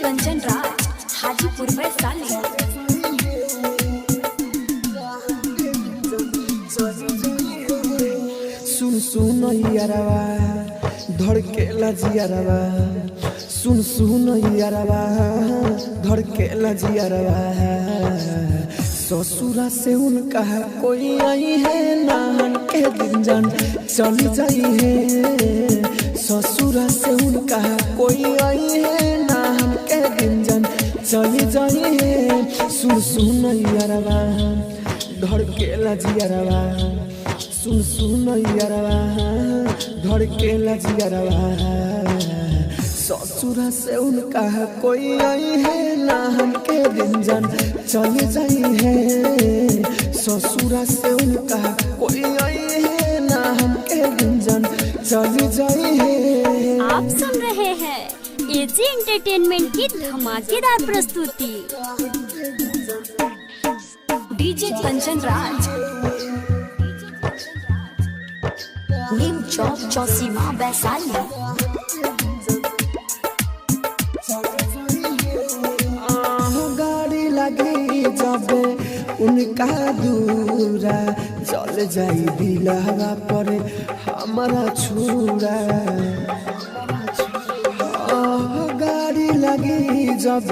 कंचन राज हाजीपुर वैशाली। सुन सुन यारवा धड़केला जियारवा, सुन सुन यारवा धड़केला जियारवा। ससुरा से उनका कोई आई है नान के दिन जान चली जाई है। ससुरा से उनका कोई आई है नान के दिन जान चली जाई है। सुन सुन यारवा धड़केला जियारवा, सुन सुन यारवा धड़केला जियारवा। ससुरा से उनका कोई आई है नाम के दिन जान चली जाई है। ससुरा से उनका कोई आई है नाम के दिन जान चली जाई है। आप सुन रहे हैं एजी एंटरटेनमेंट की धमाकेदार प्रस्तुति। डीजे कंचन राज नीम चौक चौसीमा वैशाली। गाड़ी लगी जब उनका दूरा चल जाई दिलवा पर हमारा छुरा। गाड़ी लगी जब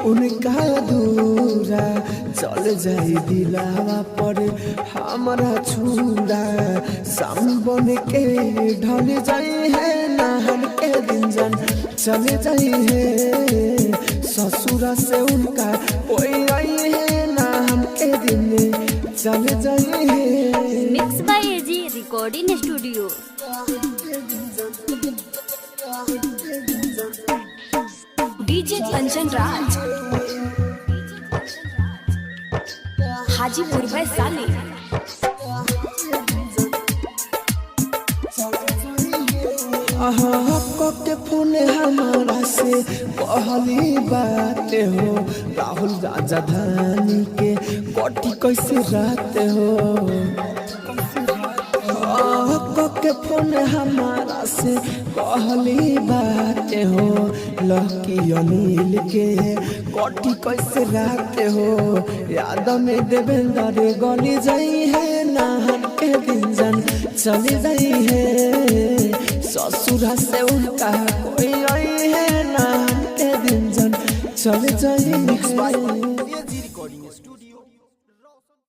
उनका दूरा चल जाई दिलवा पर हमारा छुरा। शाम बन के ढल जाई है नहर के दिन जान चले जाई है। ससुरा से उनका कोई आई है नाम के दिन चले जाई है। Mix by AG recording studio. DJ Kanchan Raj Hajipur Vaishali. के फोन हमारा से कहली बात हो। राहुल राजधानी के कोठी कैसे रात हो। के फोन हमारा से कहली बात हो। लकी अनिल के कोठी कैसे रात हो। याद में देवेंद्र गली जाई है नहर के दिन जान चली जाई है। ससुरा से उनका कोई आई है नाम के दिन जान चले जाई है।